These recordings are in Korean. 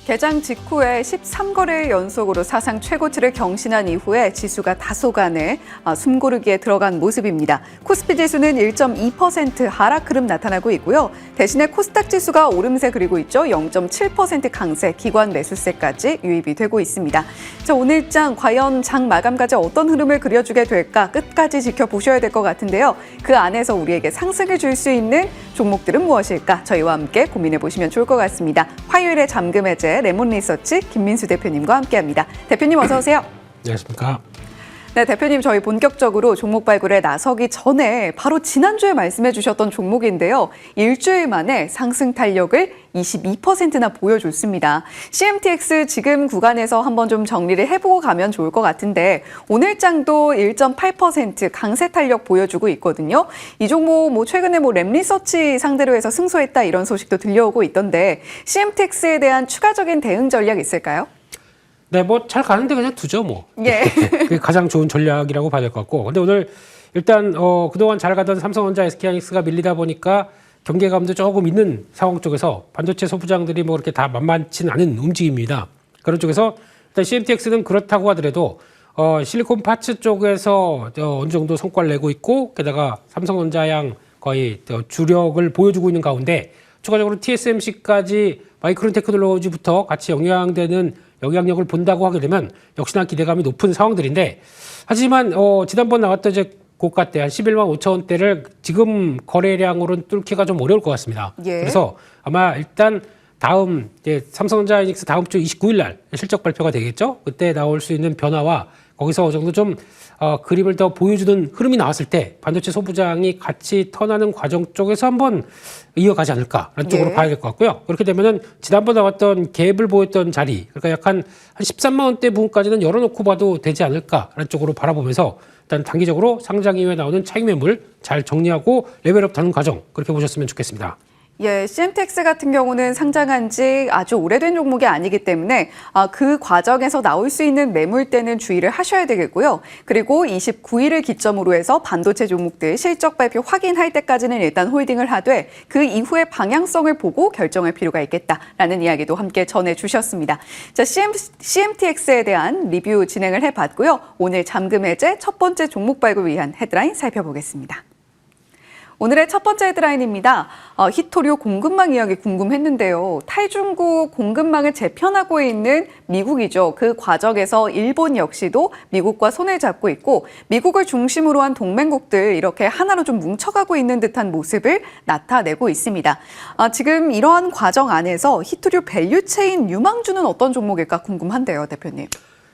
개장 직후에 13거래일 연속으로 사상 최고치를 경신한 이후에 지수가 다소간에 숨고르기에 들어간 모습입니다. 코스피 지수는 1.2% 하락 흐름 나타나고 있고요. 대신에 코스닥 지수가 오름세 그리고 있죠. 0.7% 강세, 기관 매수세까지 유입이 되고 있습니다. 자, 오늘장 과연 장 마감까지 어떤 흐름을 그려주게 될까 끝까지 지켜보셔야 될 것 같은데요. 그 안에서 우리에게 상승을 줄 수 있는 종목들은 무엇일까? 저희와 함께 고민해 보시면 좋을 것 같습니다. 화요일에 잠금 해제 레몬리서치 김민수 대표님과 함께합니다. 대표님 어서 오세요. 안녕하십니까. 네, 대표님 저희 본격적으로 종목 발굴에 나서기 전에 바로 지난주에 말씀해 주셨던 종목인데요. 일주일 만에 상승 탄력을 22%나 보여줬습니다. CMTX 지금 구간에서 한번 좀 정리를 해보고 가면 좋을 것 같은데 오늘 장도 1.8% 강세 탄력 보여주고 있거든요. 이 종목 최근에 랩리서치 상대로 해서 승소했다 이런 소식도 들려오고 있던데 CMTX에 대한 추가적인 대응 전략 있을까요? 네, 잘 가는데 그냥 두죠, 뭐. 예. 그게 가장 좋은 전략이라고 봐야 될 것 같고. 근데 오늘 일단 그동안 잘 가던 삼성전자, SK하이닉스가 밀리다 보니까 경계감도 조금 있는 상황 쪽에서 반도체 소부장들이 그렇게 다 만만치는 않은 움직임입니다. 그런 쪽에서 일단 CMTX는 그렇다고 하더라도 실리콘 파츠 쪽에서 어느 정도 성과를 내고 있고 게다가 삼성전자 양 거의 주력을 보여주고 있는 가운데 추가적으로 TSMC까지 마이크론 테크놀로지부터 같이 영향력을 본다고 하게 되면 역시나 기대감이 높은 상황들인데 하지만 지난번 나왔던 이제 고가대 한 11만 5천 원대를 지금 거래량으로는 뚫기가 좀 어려울 것 같습니다. 예. 그래서 아마 일단 다음 삼성전자 하이닉스 다음 주 29일 날 실적 발표가 되겠죠. 그때 나올 수 있는 변화와 거기서 어느 정도 좀 그림을 더 보여주는 흐름이 나왔을 때 반도체 소부장이 같이 턴하는 과정 쪽에서 한번 이어가지 않을까라는 쪽으로 봐야 될 것 같고요. 그렇게 되면은 지난번 나왔던 갭을 보였던 자리, 그러니까 약 한 13만 원대 부분까지는 열어놓고 봐도 되지 않을까라는 쪽으로 바라보면서 일단 단기적으로 상장 이후에 나오는 차익 매물 잘 정리하고 레벨업 다는 과정 그렇게 보셨으면 좋겠습니다. 예, CMTX 같은 경우는 상장한 지 아주 오래된 종목이 아니기 때문에 그 과정에서 나올 수 있는 매물대는 주의를 하셔야 되겠고요. 그리고 29일을 기점으로 해서 반도체 종목들 실적 발표 확인할 때까지는 일단 홀딩을 하되 그 이후의 방향성을 보고 결정할 필요가 있겠다라는 이야기도 함께 전해주셨습니다. 자, CMTX에 대한 리뷰 진행을 해봤고요. 오늘 잠금 해제 첫 번째 종목 발굴 위한 헤드라인 살펴보겠습니다. 오늘의 첫 번째 헤드라인입니다. 히토류 공급망 이야기 궁금했는데요. 탈중국 공급망을 재편하고 있는 미국이죠. 그 과정에서 일본 역시도 미국과 손을 잡고 있고 미국을 중심으로 한 동맹국들 이렇게 하나로 좀 뭉쳐가고 있는 듯한 모습을 나타내고 있습니다. 지금 이러한 과정 안에서 히토류 밸류체인 유망주는 어떤 종목일까 궁금한데요, 대표님.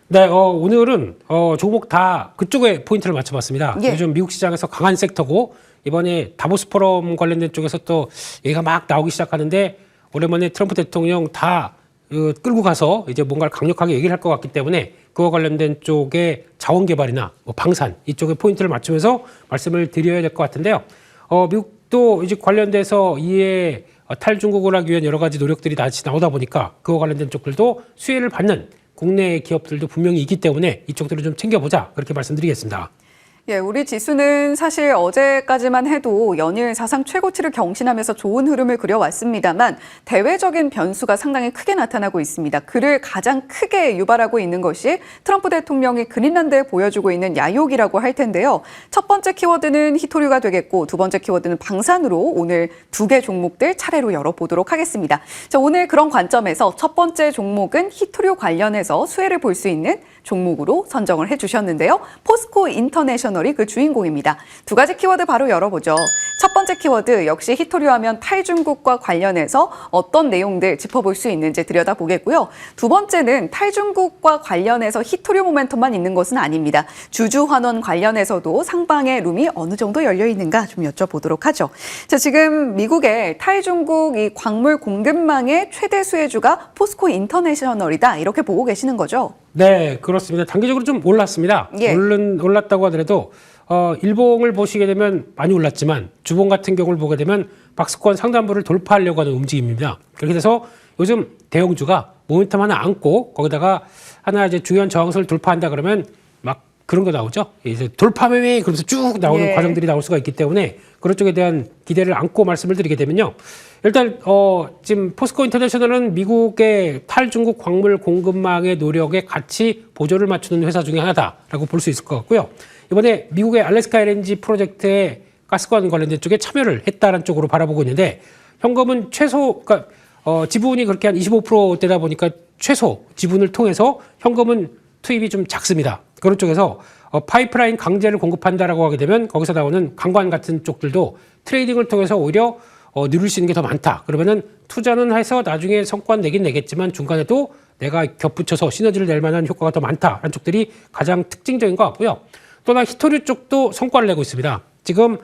네, 오늘은 종목 다 그쪽에 포인트를 맞춰봤습니다. 예. 요즘 미국 시장에서 강한 섹터고 이번에 다보스 포럼 관련된 쪽에서 또 얘기가 막 나오기 시작하는데 오랜만에 트럼프 대통령 다 끌고 가서 이제 뭔가를 강력하게 얘기를 할 것 같기 때문에 그와 관련된 쪽의 자원 개발이나 방산 이쪽에 포인트를 맞추면서 말씀을 드려야 될 것 같은데요. 미국도 이제 관련돼서 이에 탈중국을 하기 위한 여러 가지 노력들이 같이 나오다 보니까 그와 관련된 쪽들도 수혜를 받는 국내 기업들도 분명히 있기 때문에 이쪽들을 좀 챙겨보자 그렇게 말씀드리겠습니다. 예, 우리 지수는 사실 어제까지만 해도 연일 사상 최고치를 경신하면서 좋은 흐름을 그려왔습니다만 대외적인 변수가 상당히 크게 나타나고 있습니다. 그를 가장 크게 유발하고 있는 것이 트럼프 대통령이 그린란드에 보여주고 있는 야욕이라고 할 텐데요. 첫 번째 키워드는 히토류가 되겠고 두 번째 키워드는 방산으로 오늘 두 개 종목들 차례로 열어보도록 하겠습니다. 자, 오늘 그런 관점에서 첫 번째 종목은 히토류 관련해서 수혜를 볼 수 있는 종목으로 선정을 해주셨는데요. 포스코 인터내셔널이 그 주인공입니다. 두 가지 키워드 바로 열어보죠. 첫 번째 키워드 역시 히토류 하면 탈중국과 관련해서 어떤 내용들 짚어볼 수 있는지 들여다보겠고요. 두 번째는 탈중국과 관련해서 히토류 모멘텀만 있는 것은 아닙니다. 주주환원 관련해서도 상방의 룸이 어느 정도 열려 있는가 좀 여쭤보도록 하죠. 자, 지금 미국의 탈중국 이 광물 공급망의 최대 수혜주가 포스코 인터내셔널이다 이렇게 보고 계시는 거죠? 네, 그렇습니다. 단기적으로 좀 올랐습니다. 예. 올랐다고 하더라도 일봉을 보시게 되면 많이 올랐지만 주봉 같은 경우를 보게 되면 박스권 상단부를 돌파하려고 하는 움직임입니다. 그렇게 돼서 요즘 대형주가 모멘텀 하나 안고 거기다가 하나 이제 중요한 저항선을 돌파한다 그러면 막 그런 거 나오죠. 이제 돌파매매 그러면서 쭉 나오는 예. 과정들이 나올 수가 있기 때문에 그런 쪽에 대한 기대를 안고 말씀을 드리게 되면요. 일단 지금 포스코 인터내셔널은 미국의 탈중국 광물 공급망의 노력에 같이 보조를 맞추는 회사 중에 하나다라고 볼 수 있을 것 같고요. 이번에 미국의 알래스카 LNG 프로젝트에 가스관 관련된 쪽에 참여를 했다는 쪽으로 바라보고 있는데 현금은 최소 그러니까 지분이 그렇게 한 25%대다 보니까 최소 지분을 통해서 현금은 투입이 좀 작습니다. 그런 쪽에서 파이프라인 강제를 공급한다라고 하게 되면 거기서 나오는 강관 같은 쪽들도 트레이딩을 통해서 오히려 누릴 수 있는 게 더 많다. 그러면은 투자는 해서 나중에 성과는 내긴 내겠지만 중간에도 내가 겹붙여서 시너지를 낼 만한 효과가 더 많다라는 쪽들이 가장 특징적인 것 같고요. 또한 히토류 쪽도 성과를 내고 있습니다. 지금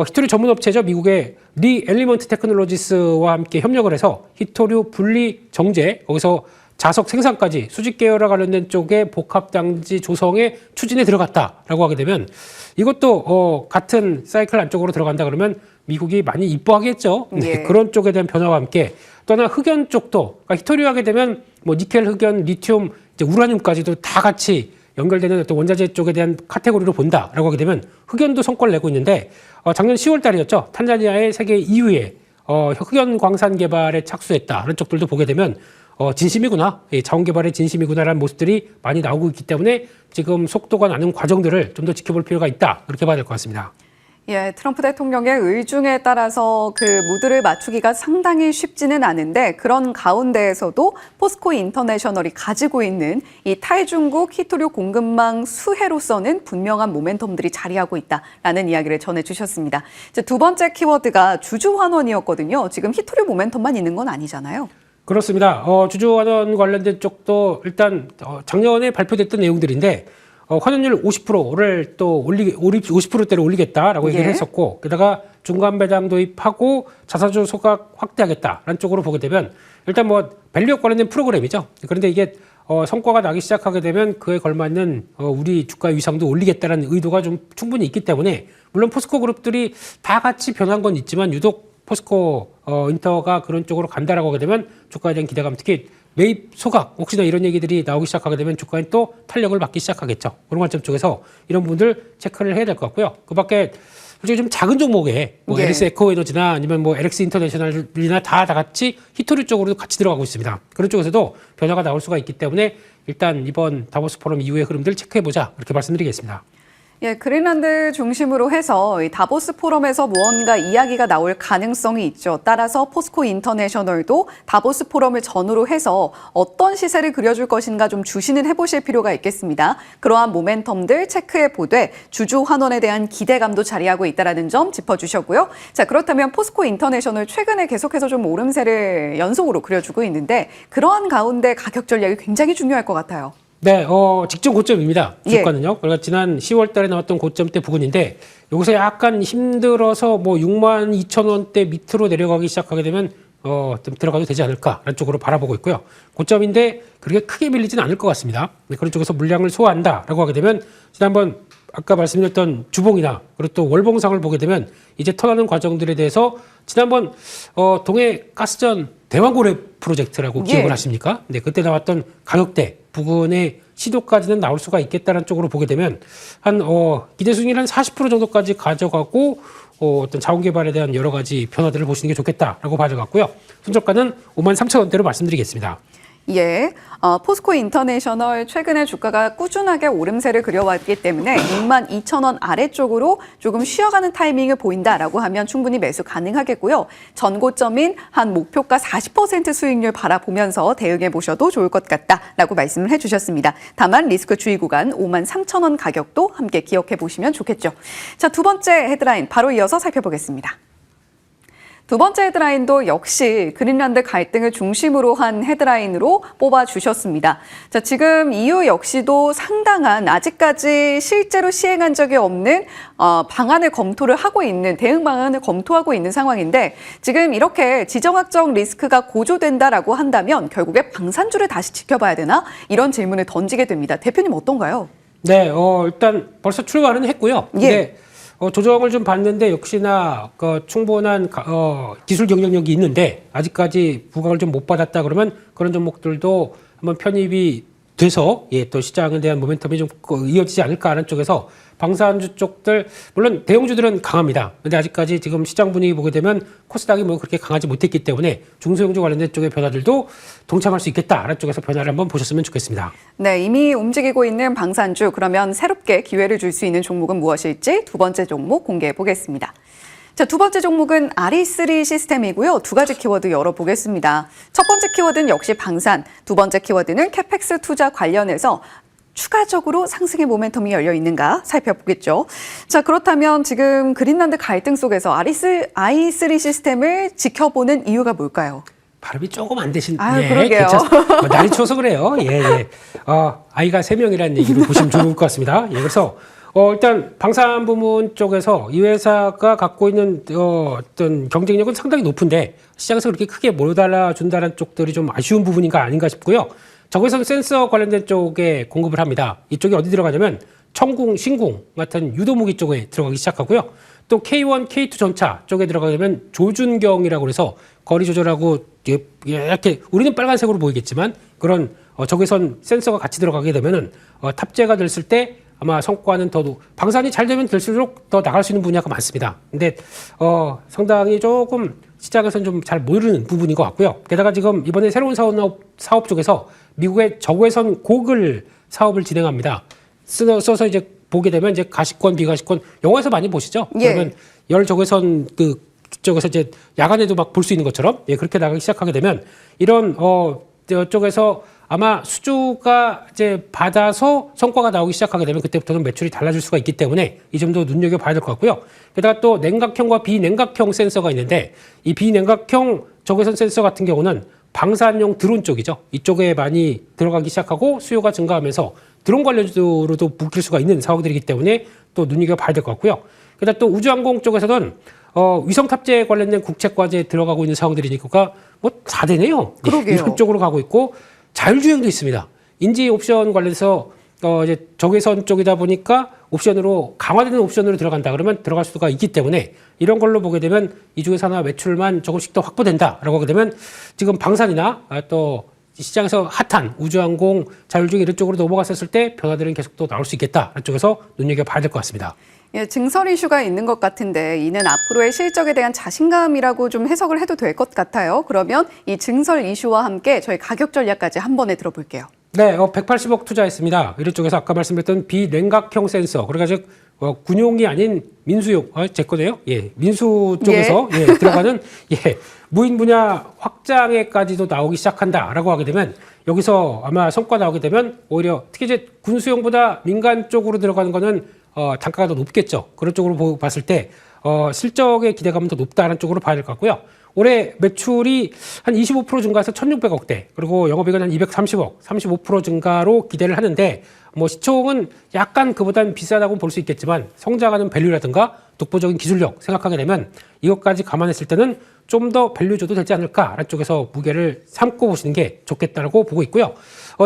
히토류 전문 업체죠. 미국의 리 엘리먼트 테크놀로지스와 함께 협력을 해서 히토류 분리 정제 거기서 자석 생산까지 수직 계열과 관련된 쪽에 복합 당지 조성에 추진에 들어갔다라고 하게 되면 이것도 같은 사이클 안쪽으로 들어간다 그러면 미국이 많이 이뻐하겠죠. 네, 그런 쪽에 대한 변화와 함께 또한 흑연 쪽도 그러니까 히토류 하게 되면 뭐 니켈, 흑연, 리튬, 이제 우라늄까지도 다 같이 연결되는 어떤 원자재 쪽에 대한 카테고리로 본다라고 하게 되면 흑연도 성과를 내고 있는데 작년 10월 달이었죠. 탄자니아의 세계 2위의 흑연 광산 개발에 착수했다는 쪽들도 보게 되면 진심이구나, 자원 개발의 진심이구나라는 모습들이 많이 나오고 있기 때문에 지금 속도가 나는 과정들을 좀 더 지켜볼 필요가 있다 그렇게 봐야 될 것 같습니다. 예, 트럼프 대통령의 의중에 따라서 그 무드를 맞추기가 상당히 쉽지는 않은데 그런 가운데에서도 포스코 인터내셔널이 가지고 있는 이 탈중국 히토류 공급망 수혜로서는 분명한 모멘텀들이 자리하고 있다라는 이야기를 전해주셨습니다. 이제 두 번째 키워드가 주주환원이었거든요. 지금 히토류 모멘텀만 있는 건 아니잖아요. 그렇습니다. 주주환원 관련된 쪽도 일단 작년에 발표됐던 내용들인데 환원율 50%를 또 50%대로 올리겠다라고 얘기를 했었고 게다가 중간 배당 도입하고 자사주 소각 확대하겠다라는 쪽으로 보게 되면 일단 뭐 밸류업 관련된 프로그램이죠. 그런데 이게 성과가 나기 시작하게 되면 그에 걸맞는 우리 주가 위상도 올리겠다는 의도가 좀 충분히 있기 때문에 물론 포스코 그룹들이 다 같이 변한 건 있지만 유독 포스코 인터가 그런 쪽으로 간다라고 하게 되면 주가에 대한 기대감 특히 매입 소각 혹시나 이런 얘기들이 나오기 시작하게 되면 주가에 또 탄력을 받기 시작하겠죠. 그런 관점 쪽에서 이런 부분들 체크를 해야 될 것 같고요. 그 밖에 솔직히 좀 작은 종목에 뭐 LS 에코 에너지나 아니면 뭐 LX 인터내셔널이나 다 같이 히토류 쪽으로도 같이 들어가고 있습니다. 그런 쪽에서도 변화가 나올 수가 있기 때문에 일단 이번 다보스 포럼 이후의 흐름들 체크해보자 이렇게 말씀드리겠습니다. 예, 그린란드 중심으로 해서 이 다보스 포럼에서 무언가 이야기가 나올 가능성이 있죠. 따라서 포스코 인터내셔널도 다보스 포럼을 전후로 해서 어떤 시세를 그려줄 것인가 좀 주시는 해보실 필요가 있겠습니다. 그러한 모멘텀들 체크해 보되 주주 환원에 대한 기대감도 자리하고 있다는 점 짚어주셨고요. 자, 그렇다면 포스코 인터내셔널 최근에 계속해서 좀 오름세를 연속으로 그려주고 있는데 그러한 가운데 가격 전략이 굉장히 중요할 것 같아요. 네, 직전 고점입니다. 주가는요. 그러니까 지난 10월 달에 나왔던 고점대 부근인데 여기서 약간 힘들어서 뭐 62,000원대 밑으로 내려가기 시작하게 되면 좀 들어가도 되지 않을까라는 쪽으로 바라보고 있고요. 고점인데 그렇게 크게 밀리지는 않을 것 같습니다. 그런 쪽에서 물량을 소화한다라고 하게 되면 지난번 아까 말씀드렸던 주봉이나 그리고 또 월봉상을 보게 되면 이제 턴하는 과정들에 대해서 지난번 동해 가스전 대왕고래 프로젝트라고 기억을 하십니까? 네, 그때 나왔던 가격대 부근의 시도까지는 나올 수가 있겠다는 쪽으로 보게 되면 한 기대 수익률 한 40% 정도까지 가져가고 어떤 자원 개발에 대한 여러 가지 변화들을 보시는 게 좋겠다라고 봐야 될 것 같고요. 손절가는 53,000원대로 말씀드리겠습니다. 예, 포스코 인터내셔널 최근에 주가가 꾸준하게 오름세를 그려왔기 때문에 62,000원 아래쪽으로 조금 쉬어가는 타이밍을 보인다라고 하면 충분히 매수 가능하겠고요. 전고점인 한 목표가 40% 수익률 바라보면서 대응해 보셔도 좋을 것 같다라고 말씀을 해주셨습니다. 다만 리스크 주의 구간 53,000원 가격도 함께 기억해 보시면 좋겠죠. 자, 두 번째 헤드라인 바로 이어서 살펴보겠습니다. 두 번째 헤드라인도 역시 그린란드 갈등을 중심으로 한 헤드라인으로 뽑아주셨습니다. 자, 지금 EU 역시도 상당한 아직까지 실제로 시행한 적이 없는 방안을 검토를 하고 있는 대응 방안을 검토하고 있는 상황인데 지금 이렇게 지정학적 리스크가 고조된다라고 한다면 결국에 방산주를 다시 지켜봐야 되나? 이런 질문을 던지게 됩니다. 대표님 어떤가요? 네, 일단 벌써 출발은 했고요. 예. 조정을 좀 봤는데 역시나 충분한 기술 경쟁력이 있는데 아직까지 부각을 좀 못 받았다 그러면 그런 종목들도 한번 편입이 돼서 또 시장에 대한 모멘텀이 좀 이어지지 않을까 하는 쪽에서 방산주 쪽들 물론 대형주들은 강합니다. 근데 아직까지 지금 시장 분위기 보게 되면 코스닥이 뭐 그렇게 강하지 못했기 때문에 중소형주 관련된 쪽의 변화들도 동참할 수 있겠다라는 쪽에서 변화를 한번 보셨으면 좋겠습니다. 네, 이미 움직이고 있는 방산주, 그러면 새롭게 기회를 줄 수 있는 종목은 무엇일지 두 번째 종목 공개해 보겠습니다. 자, 두 번째 종목은 RE3 시스템이고요. 두 가지 키워드 열어보겠습니다. 첫 번째 키워드는 역시 방산, 두 번째 키워드는 캐펙스 투자 관련해서 추가적으로 상승의 모멘텀이 열려 있는가 살펴보겠죠. 자, 그렇다면 지금 그린란드 갈등 속에서 RE3 시스템을 지켜보는 이유가 뭘까요? 발음이 조금 안 되신. 아유, 그러게요. 뭐 날이 추워서 그래요. 예. 아이가 3명이라는 얘기를 보시면 좋을 것 같습니다. 예, 그래서 일단 방산 부문 쪽에서 이 회사가 갖고 있는 어떤 경쟁력은 상당히 높은데 시장에서 그렇게 크게 못 알아준다는 쪽들이 좀 아쉬운 부분인가 아닌가 싶고요. 저기서는 센서 관련된 쪽에 공급을 합니다. 이쪽이 어디 들어가냐면 청궁, 신궁 같은 유도무기 쪽에 들어가기 시작하고요. 또 K1, K2 전차 쪽에 들어가려면 조준경이라고 해서 거리 조절하고 이렇게 우리는 빨간색으로 보이겠지만 그런 적외선 센서가 같이 들어가게 되면은 탑재가 됐을 때 아마 성과는 더 방산이 잘 되면 될수록 더 나갈 수 있는 분야가 많습니다. 근데 상당히 조금 시장에서는 좀 잘 모르는 부분인 것 같고요. 게다가 지금 이번에 새로운 사업 쪽에서 미국의 적외선 고글 사업을 진행합니다. 써서 이제 보게 되면 이제 가시권, 비가시권 영화에서 많이 보시죠. 예. 그러면 열 적외선 쪽에서 이제 야간에도 막 볼 수 있는 것처럼 그렇게 나가기 시작하게 되면 이런 쪽에서 아마 수주가 이제 받아서 성과가 나오기 시작하게 되면 그때부터는 매출이 달라질 수가 있기 때문에 이 점도 눈여겨봐야 될 것 같고요. 게다가 또 냉각형과 비냉각형 센서가 있는데 이 비냉각형 적외선 센서 같은 경우는 방산용 드론 쪽이죠. 이쪽에 많이 들어가기 시작하고 수요가 증가하면서 드론 관련주로도 묶일 수가 있는 사업들이기 때문에 또 눈여겨봐야 될 것 같고요. 게다가 또 우주항공 쪽에서는 위성 탑재 관련된 국책과제에 들어가고 있는 사업들이니까 뭐 다 되네요. 그러게요. 이런 쪽으로 가고 있고 자율주행도 있습니다. 인지 옵션 관련해서 이제 적외선 쪽이다 보니까 옵션으로 강화되는 옵션으로 들어간다 그러면 들어갈 수가 있기 때문에 이런 걸로 보게 되면 이 중에서 하나 매출만 조금씩 더 확보된다라고 하게 되면 지금 방산이나 또 시장에서 핫한 우주항공, 자율주행 이런 쪽으로 넘어갔었을 때 변화들은 계속 또 나올 수 있겠다. 이쪽에서 눈여겨봐야 될 것 같습니다. 예, 증설 이슈가 있는 것 같은데 이는 앞으로의 실적에 대한 자신감이라고 좀 해석을 해도 될 것 같아요. 그러면 이 증설 이슈와 함께 저희 가격 전략까지 한 번에 들어볼게요. 네, 180억 투자했습니다. 이런 쪽에서 아까 말씀드렸던 비냉각형 센서, 그래가지고 군용이 아닌 민수용, 제 거네요. 예, 민수 쪽에서 들어가는 무인 분야 확장에까지도 나오기 시작한다라고 하게 되면 여기서 아마 성과 나오게 되면 오히려 특히 이제 군수용보다 민간 쪽으로 들어가는 거는 단가가 더 높겠죠. 그런 쪽으로 봤을 때 실적의 기대감은 더 높다는 쪽으로 봐야 될 것 같고요. 올해 매출이 한 25% 증가해서 1,600억대, 그리고 영업이익은 한 230억, 35% 증가로 기대를 하는데 뭐 시총은 약간 그보다는 비싸다고 볼 수 있겠지만 성장하는 밸류라든가 독보적인 기술력 생각하게 되면 이것까지 감안했을 때는 좀 더 밸류 줘도 되지 않을까라는 쪽에서 무게를 삼고 보시는 게 좋겠다고 보고 있고요.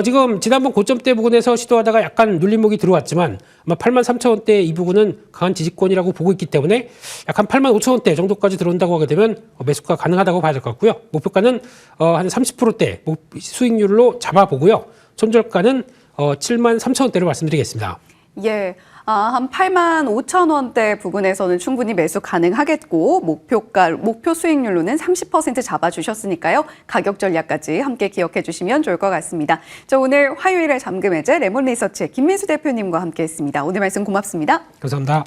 지금 지난번 고점대 부근에서 시도하다가 약간 눌림목이 들어왔지만 아마 83,000원대 이 부분은 강한 지지권이라고 보고 있기 때문에 약간 85,000원대 정도까지 들어온다고 하게 되면 매수가 가능하다고 봐야 될 것 같고요. 목표가는 한 30%대 수익률로 잡아보고요. 손절가는 73,000원대로 말씀드리겠습니다. 예, 한 85,000원대 부근에서는 충분히 매수 가능하겠고 목표 수익률로는 30% 잡아주셨으니까요. 가격 전략까지 함께 기억해 주시면 좋을 것 같습니다. 저 오늘 화요일에 잠금 해제 레몬리서치의 김민수 대표님과 함께했습니다. 오늘 말씀 고맙습니다. 감사합니다.